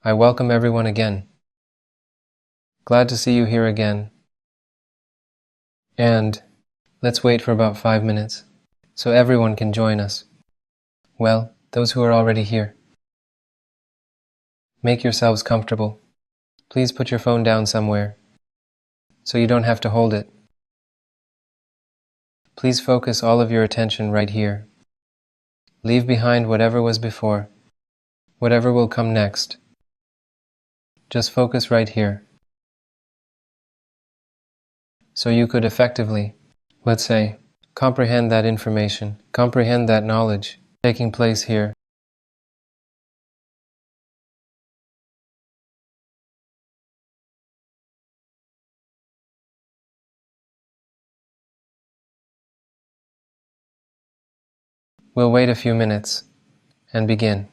I welcome everyone again. Glad to see you here again. And let's wait for about 5 minutes so everyone can join us. Well, those who are already here. Make yourselves comfortable. Please put your phone down somewhere so you don't have to hold it. Please focus all of your attention right here. Leave behind whatever was before, whatever will come next. Just focus right here. So you could effectively, let's say, comprehend that information, comprehend that knowledge taking place here. We'll wait a few minutes and begin.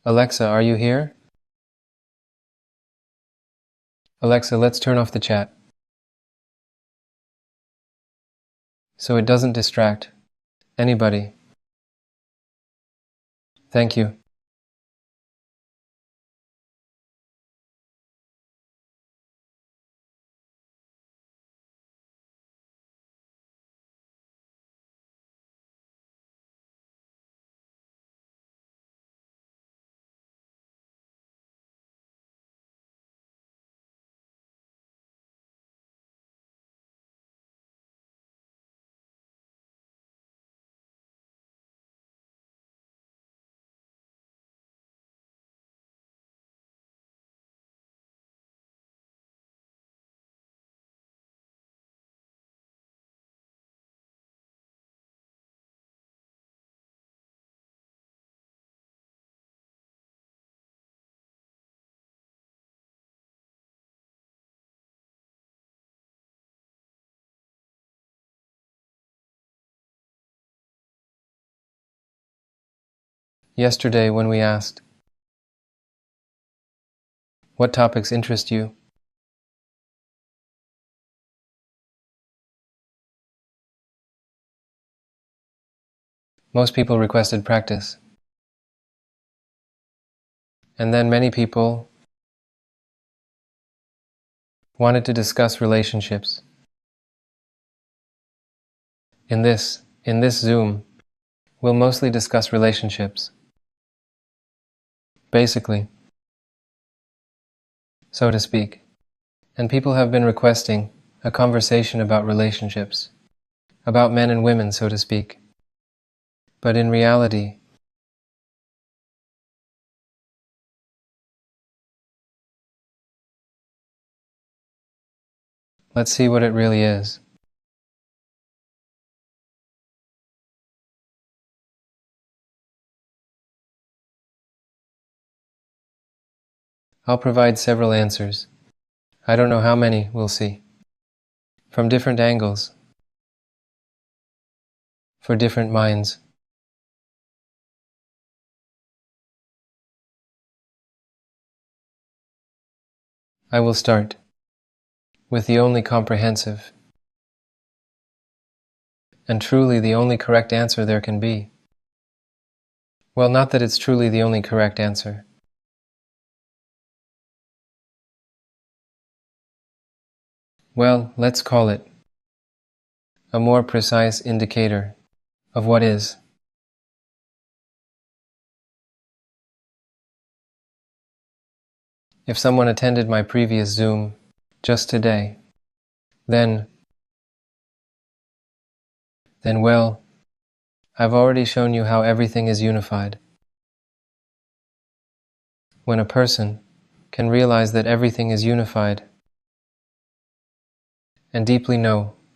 Alexa, are you here? Alexa, let's turn off the chat so it doesn't distract anybody. Thank you. Yesterday when we asked, what topics interest you? Most people requested practice. And then many people wanted to discuss relationships. In this Zoom, we'll mostly discuss relationships. Basically, so to speak. And people have been requesting a conversation about relationships, about men and women, so to speak. But in reality, let's see what it really is. I'll provide several answers. I don't know how many, we'll see. From different angles, for different minds. I will start with the only comprehensive and truly the only correct answer there can be. Well, not that it's truly the only correct answer. Well, let's call it a more precise indicator of what is. If someone attended my previous Zoom just today, Then, well, I've already shown you how everything is unified. When a person can realize that everything is unified and deeply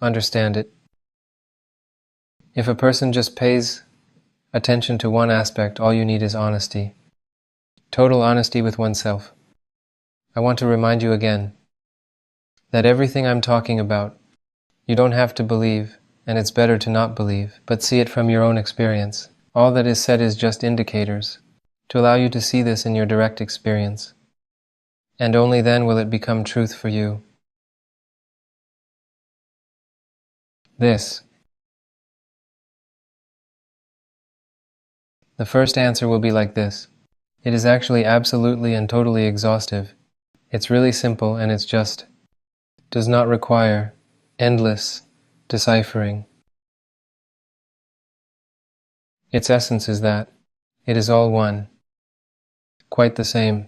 understand it, if a person just pays attention to one aspect, all you need is honesty. Total honesty with oneself. I want to remind you again that everything I'm talking about, you don't have to believe, and it's better to not believe, but see it from your own experience. All that is said is just indicators to allow you to see this in your direct experience, and only then will it become truth for you. The first answer will be like this. It is actually absolutely and totally exhaustive. It's really simple, and it's just does not require endless deciphering. Its essence is that it is all one, quite the same.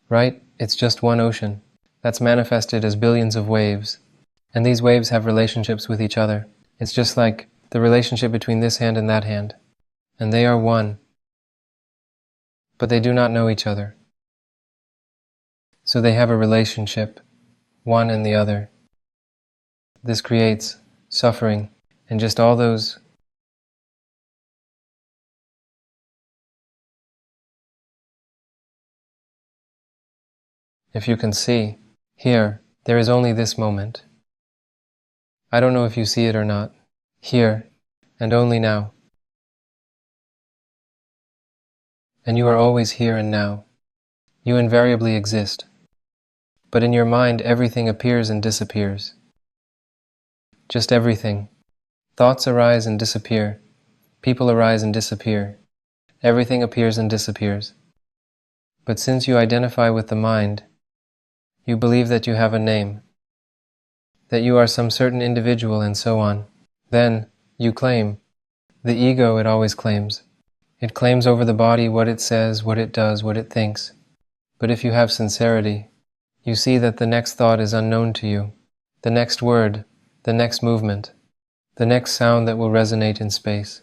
Right? It's just one ocean that's manifested as billions of waves, and these waves have relationships with each other. It's just like the relationship between this hand and that hand, and they are one, but they do not know each other. So they have a relationship, one and the other. This creates suffering, and just all those if you can see, here, there is only this moment. I don't know if you see it or not. Here, and only now. And you are always here and now. You invariably exist. But in your mind, everything appears and disappears. Just everything. Thoughts arise and disappear. People arise and disappear. Everything appears and disappears. But since you identify with the mind, you believe that you have a name, that you are some certain individual and so on. Then, you claim. The ego, it always claims. It claims over the body what it says, what it does, what it thinks. But if you have sincerity, you see that the next thought is unknown to you, the next word, the next movement, the next sound that will resonate in space.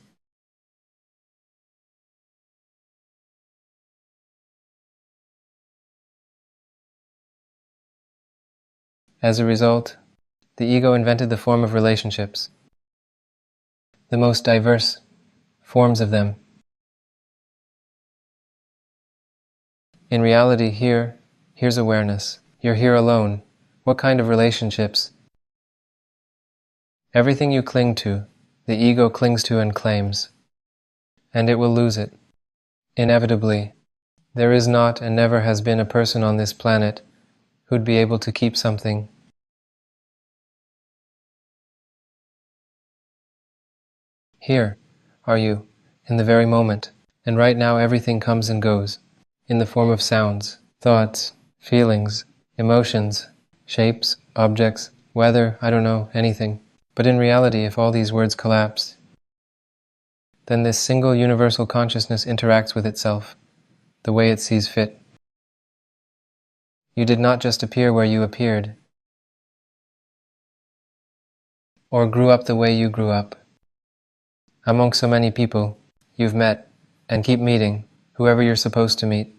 As a result, the ego invented the form of relationships, the most diverse forms of them. In reality, here's awareness. You're here alone. What kind of relationships? Everything you cling to, the ego clings to and claims, and it will lose it. Inevitably, there is not and never has been a person on this planet who'd be able to keep something. Here are you, in the very moment, and right now everything comes and goes, in the form of sounds, thoughts, feelings, emotions, shapes, objects, weather, I don't know, anything. But in reality, if all these words collapse, then this single universal consciousness interacts with itself, the way it sees fit. You did not just appear where you appeared, or grew up the way you grew up. Among so many people, you've met, and keep meeting, whoever you're supposed to meet.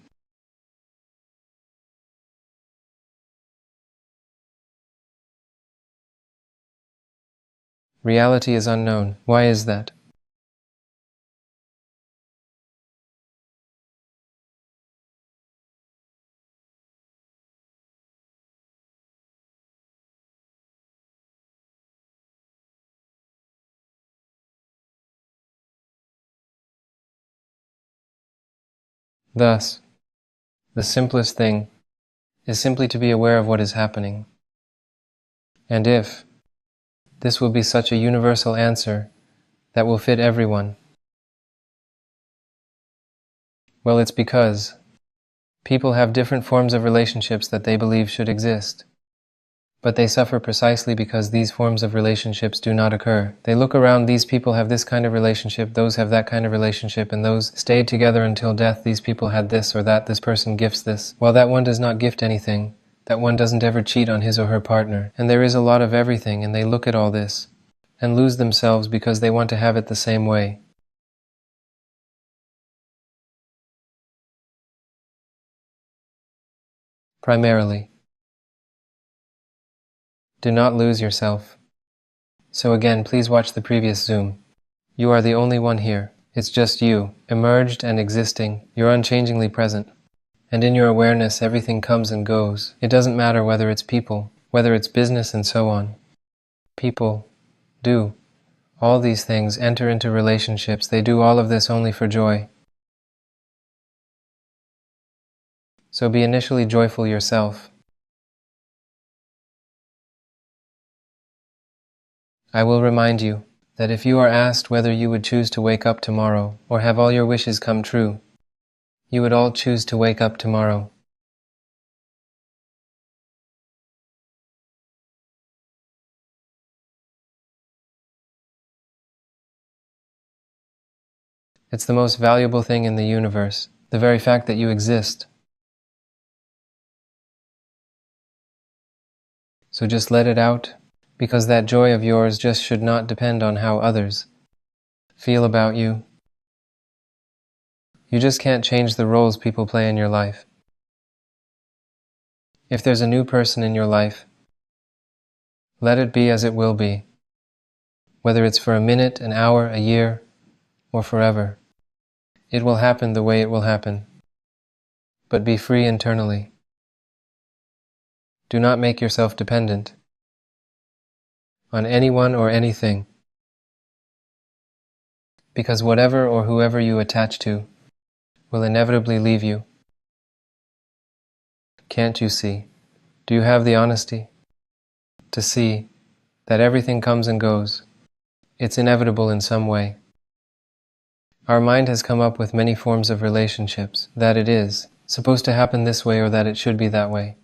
Reality is unknown. Why is that? Thus, the simplest thing is simply to be aware of what is happening. And if this will be such a universal answer that will fit everyone, well, it's because people have different forms of relationships that they believe should exist. But they suffer precisely because these forms of relationships do not occur. They look around, these people have this kind of relationship, those have that kind of relationship, and those stayed together until death. These people had this or that, this person gifts this. While that one does not gift anything, that one doesn't ever cheat on his or her partner, and there is a lot of everything, and they look at all this and lose themselves because they want to have it the same way. Primarily, do not lose yourself. So again, please watch the previous Zoom. You are the only one here. It's just you, emerged and existing. You're unchangingly present. And in your awareness, everything comes and goes. It doesn't matter whether it's people, whether it's business, and so on. People do all these things, enter into relationships. They do all of this only for joy. So be initially joyful yourself. I will remind you that if you are asked whether you would choose to wake up tomorrow or have all your wishes come true, you would all choose to wake up tomorrow. It's the most valuable thing in the universe, the very fact that you exist. So just let it out, because that joy of yours just should not depend on how others feel about you. You just can't change the roles people play in your life. If there's a new person in your life, let it be as it will be, whether it's for a minute, an hour, a year, or forever. It will happen the way it will happen. But be free internally. Do not make yourself dependent on anyone or anything, because whatever or whoever you attach to will inevitably leave you. Can't you see? Do you have the honesty to see that everything comes and goes? It's inevitable in some way. Our mind has come up with many forms of relationships, that it is supposed to happen this way or that it should be that way,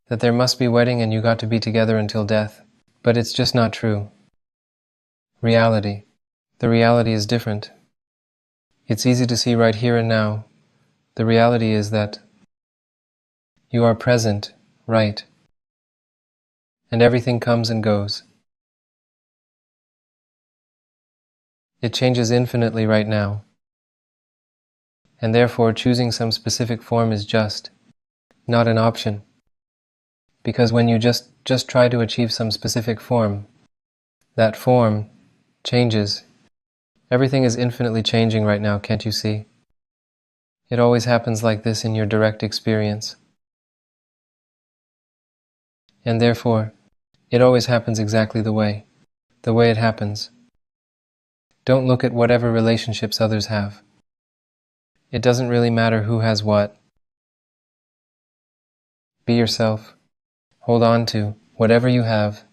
that there must be wedding and you got to be together until death. But it's just not true. Reality. The reality is different. It's easy to see right here and now. The reality is that you are present, right, and everything comes and goes. It changes infinitely right now, and therefore choosing some specific form is just not an option. Because when you just try to achieve some specific form, that form changes. Everything is infinitely changing right now, can't you see? It always happens like this in your direct experience. And therefore, it always happens exactly the way it happens. Don't look at whatever relationships others have. It doesn't really matter who has what. Be yourself. Hold on to whatever you have.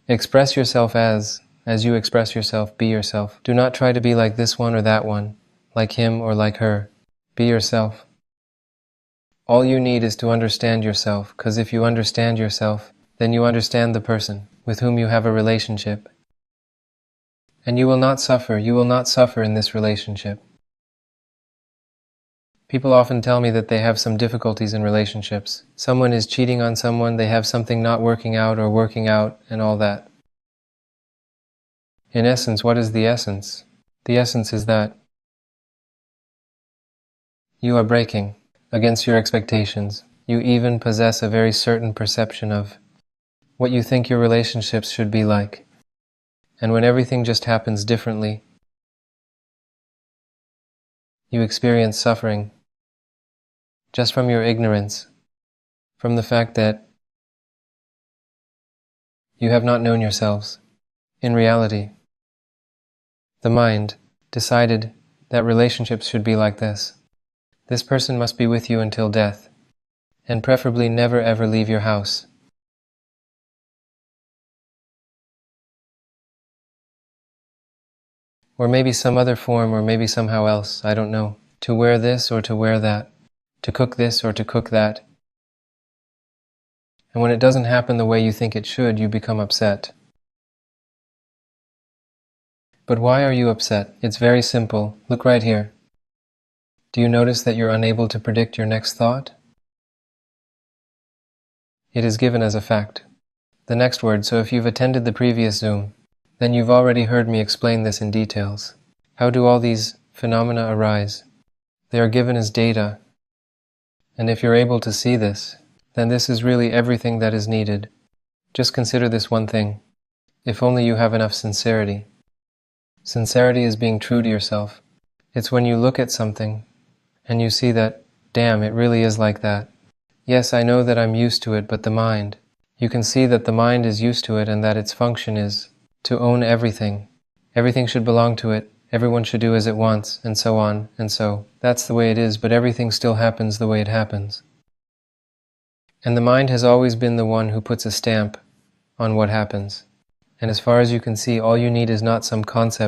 Express yourself as you express yourself. Be yourself. Do not try to be like this one or that one, like him or like her. Be yourself. All you need is to understand yourself, because if you understand yourself, then you understand the person with whom you have a relationship. And you will not suffer in this relationship. People often tell me that they have some difficulties in relationships. Someone is cheating on someone, they have something not working out or working out, and all that. In essence, what is the essence? The essence is that you are breaking against your expectations. You even possess a very certain perception of what you think your relationships should be like. And when everything just happens differently, you experience suffering just from your ignorance, from the fact that you have not known yourselves. In reality, the mind decided that relationships should be like this. This person must be with you until death, and preferably never ever leave your house. Or maybe some other form, or maybe somehow else, I don't know. To wear this or to wear that. To cook this or to cook that. And when it doesn't happen the way you think it should, you become upset. But why are you upset? It's very simple. Look right here. Do you notice that you're unable to predict your next thought? It is given as a fact. The next word, so if you've attended the previous Zoom, then you've already heard me explain this in details. How do all these phenomena arise? They are given as data, and if you're able to see this, then this is really everything that is needed. Just consider this one thing. If only you have enough sincerity. Sincerity is being true to yourself. It's when you look at something and you see that, damn, it really is like that. Yes, I know that I'm used to it, but the mind, you can see that the mind is used to it and that its function is to own everything. Everything should belong to it. Everyone should do as it wants, and so on, and so. That's the way it is, but everything still happens the way it happens. And the mind has always been the one who puts a stamp on what happens. And as far as you can see, all you need is not some concept